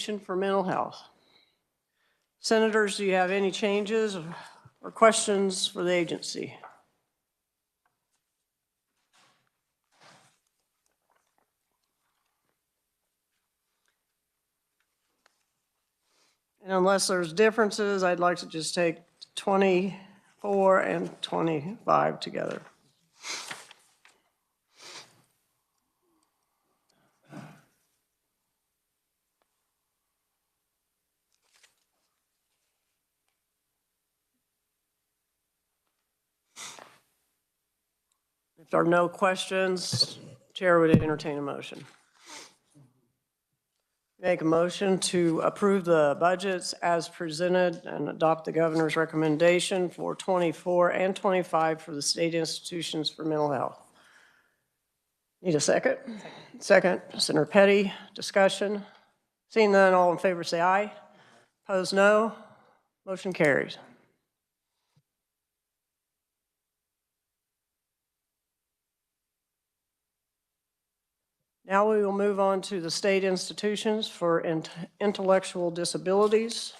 for mental health. Senators, do you have any changes or questions for the agency? And unless there's differences, I'd like to just take 24 and 25 together. If there are no questions, Chair would entertain a motion. Make a motion to approve the budgets as presented and adopt the governor's recommendation for 24 and 25 for the state institutions for mental health. Need a second? Second. Senator Petty, discussion. Seeing none, all in favor say aye. Opposed, no. Motion carries. Now we will move on to the state institutions for intellectual disabilities.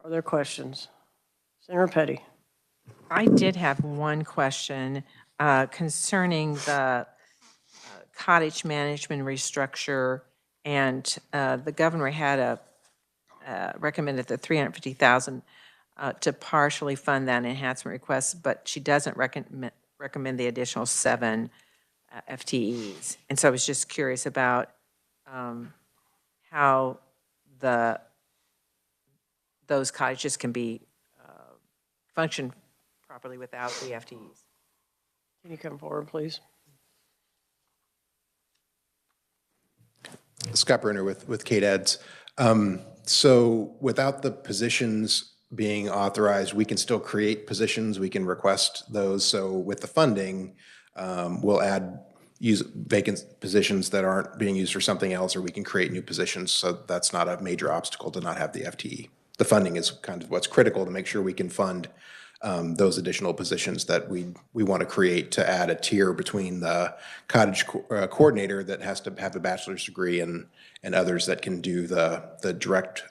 Are there questions? Senator Petty. I did have one question concerning the cottage management restructure, and the governor had recommended the $350,000 to partially fund that enhancement request, but she doesn't recommend the additional 7 FTEs. And so I was just curious about how those cottages can be function properly without the FTEs. Can you come forward, please? Scott Bruner with ks. So without the positions being authorized, we can still create positions. We can request those. So with the funding, we'll use vacant positions that aren't being used for something else, or we can create new positions. So that's not a major obstacle to not have the FTE. The funding is kind of what's critical to make sure we can fund those additional positions that we want to create to add a tier between the cottage coordinator that has to have a bachelor's degree and others that can do the direct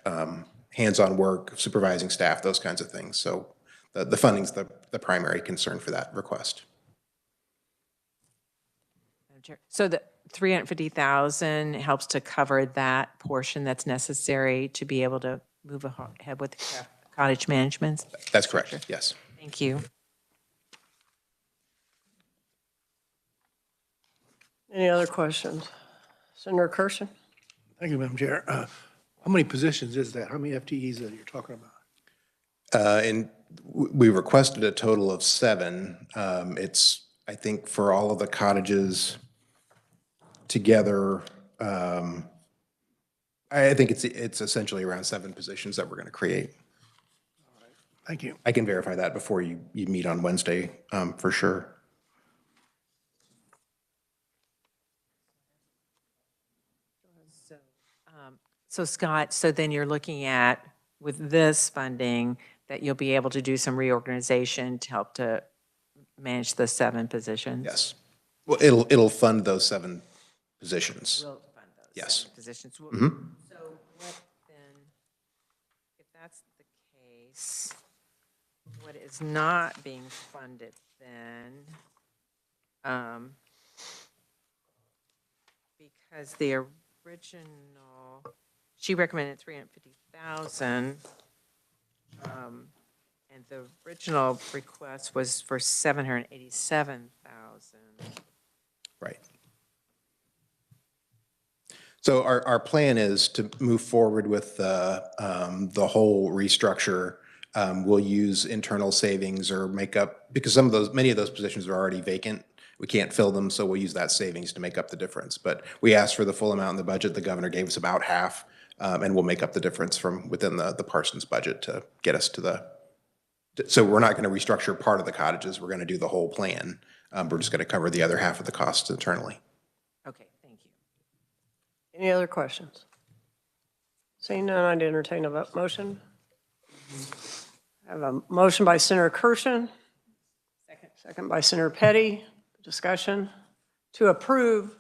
hands-on work, supervising staff, those kinds of things. So the funding's the primary concern for that request. So the $350,000 helps to cover that portion that's necessary to be able to move ahead with the cottage management? That's correct, yes. Thank you. Any other questions? Senator Kersen? Thank you, Madam Chair. How many positions is that? How many FTEs that you're talking about? And we requested a total of 7. It's, I think, for all of the cottages together, I think it's essentially around 7 positions that we're going to create. All right. Thank you. I can verify that before you meet on Wednesday, for sure. So Scott, so then you're looking at, with this funding, that you'll be able to do some reorganization to help to manage the 7 positions? Yes. Well, it'll fund those 7 positions. Will fund those Yes. 7 positions. So what then, if that's the case, what is not being funded then, because the original, she recommended $350,000, and the original request was for $787,000. Right. So our plan is to move forward with the whole restructure. We'll use internal savings or make up, because many of those positions are already vacant. We can't fill them, so we'll use that savings to make up the difference. But we asked for the full amount in the budget. The governor gave us about half, and we'll make up the difference from within the Parsons budget to get us to So we're not going to restructure part of the cottages. We're going to do the whole plan. We're just going to cover the other half of the costs internally. Okay, thank you. Any other questions? Seeing none, I'd entertain a motion. I have a motion by Senator Kirshen. Second by Senator Petty. Discussion to approve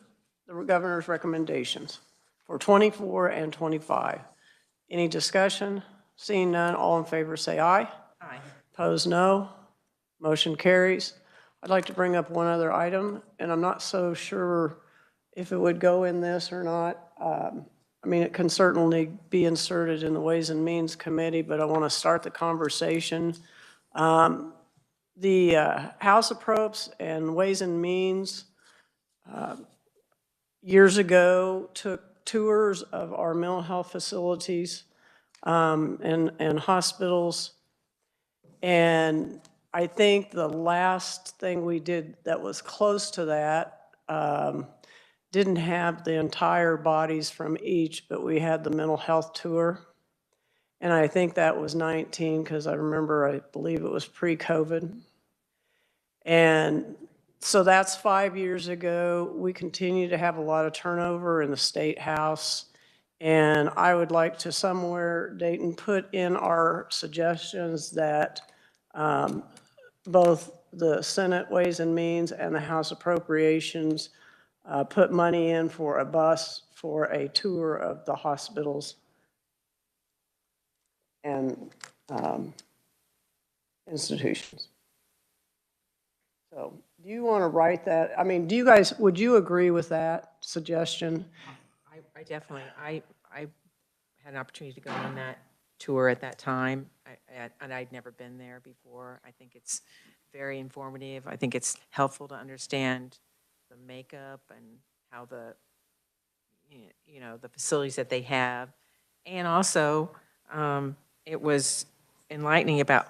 the governor's recommendations for 24 and 25. Any discussion? Seeing none, all in favor say aye. Aye. Opposed, no. Motion carries. I'd like to bring up one other item, and I'm not so sure if it would go in this or not. I mean, it can certainly be inserted in the Ways and Means Committee, but I want to start the conversation. The House of Propes and Ways and Means years ago took tours of our mental health facilities and hospitals. And I think the last thing we did that was close to that didn't have the entire bodies from each, but we had the mental health tour. And I think that was 19, because I believe it was pre-COVID. And so that's 5 years ago. We continue to have a lot of turnover in the State House. And I would like to somewhere, Dayton, put in our suggestions that both the Senate Ways and Means and the House Appropriations put money in for a bus for a tour of the hospitals and institutions. So do you want to write that? I mean, would you agree with that suggestion? I definitely, I had an opportunity to go on that tour at that time, and I'd never been there before. I think it's very informative. I think it's helpful to understand the makeup and how the facilities that they have. And also, it was enlightening about,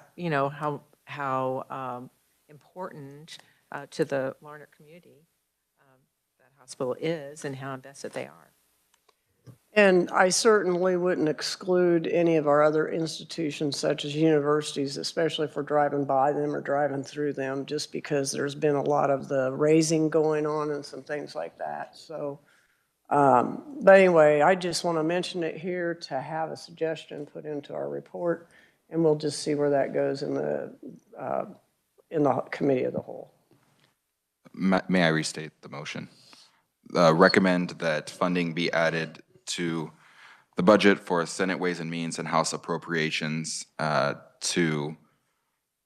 how important to the Larner community that hospital is and how invested they are. And I certainly wouldn't exclude any of our other institutions, such as universities, especially if we're driving by them or driving through them, just because there's been a lot of the raising going on and some things like that. So, but anyway, I just want to mention it here to have a suggestion put into our report, and we'll just see where that goes in the committee of the whole. May I restate the motion? Recommend that funding be added to the budget for Senate Ways and Means and House Appropriations to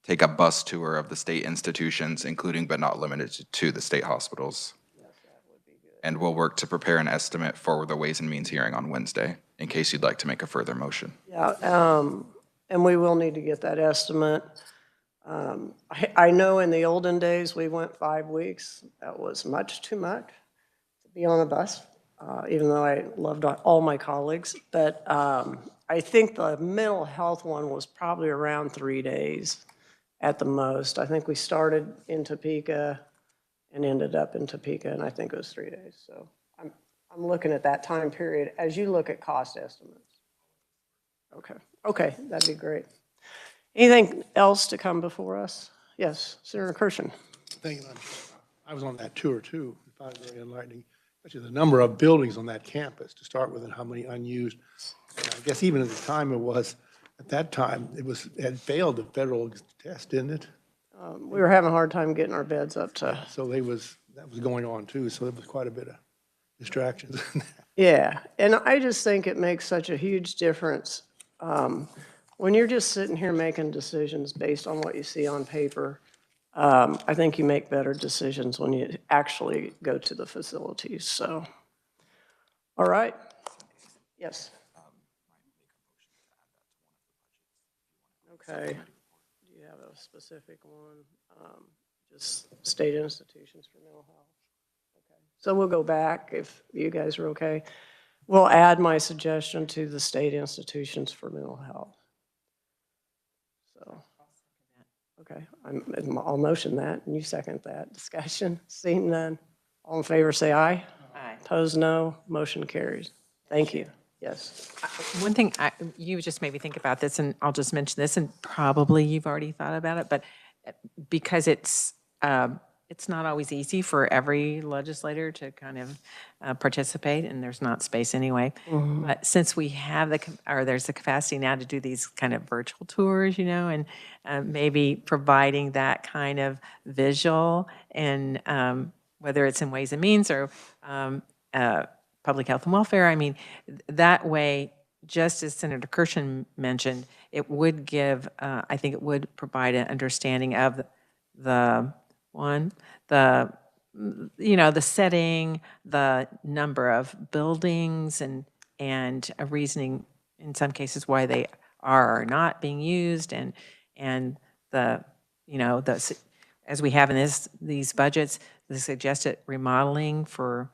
take a bus tour of the state institutions, including but not limited to the state hospitals. Yes, that would be good. And we'll work to prepare an estimate for the Ways and Means hearing on Wednesday, in case you'd like to make a further motion. Yeah, and we will need to get that estimate. I know in the olden days, we went 5 weeks. That was much too much to be on a bus, even though I loved all my colleagues. But I think the mental health one was probably around 3 days at the most. I think we started in Topeka and ended up in Topeka, and I think it was 3 days. So I'm looking at that time period as you look at cost estimates. Okay, that'd be great. Anything else to come before us? Yes, Senator Kirshen. Thank you, Madam Chair. I was on that tour too. I found it very enlightening, especially the number of buildings on that campus to start with and how many unused. And I guess even at the time at that time, it had failed the federal test, didn't it? We were having a hard time getting our beds up to. So that was going on too. So there was quite a bit of distractions. Yeah, and I just think it makes such a huge difference when you're just sitting here making decisions based on what you see on paper. I think you make better decisions when you actually go to the facilities. So, all right. Yes. Okay. Do you have a specific one? Just state institutions for mental health. Okay. So we'll go back if you guys are okay. We'll add my suggestion to the state institutions for mental health. So, okay, I'll motion that, and you second that. Discussion, seeing none. All in favor, say aye. Aye. Opposed, no. Motion carries. Thank you. Yes. One thing, you just made me think about this, and I'll just mention this, and probably you've already thought about it, but because it's not always easy for every legislator to kind of participate, and there's not space anyway. But since we have there's the capacity now to do these kind of virtual tours, and maybe providing that kind of visual, and whether it's in Ways and Means or public health and welfare, I mean, that way, just as Senator Kirshen mentioned, it would give, I think it would provide an understanding of the the setting, the number of buildings, and a reasoning in some cases why they are or not being used, and the, as we have in these budgets, the suggested remodeling for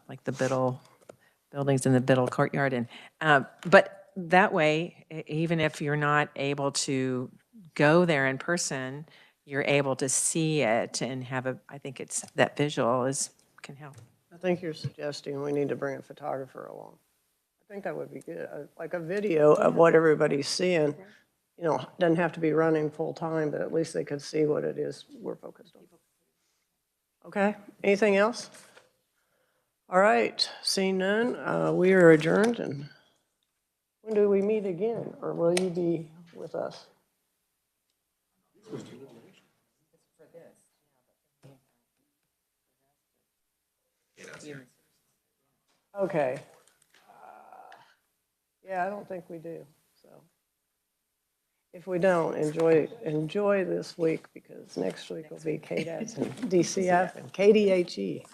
like the Biddle buildings in the Biddle courtyard. And but that way, even if you're not able to go there in person, you're able to see it and have I think it's that visual can help. I think you're suggesting we need to bring a photographer along. I think that would be good, like a video of what everybody's seeing. Doesn't have to be running full time, but at least they could see what it is we're focused on. Okay, anything else? All right, seeing none, we are adjourned, and when do we meet again, or will you be with us? Okay. Yeah, I don't think we do, so. If we don't, enjoy this week, because next week will be KDADS and DCF and KDHE.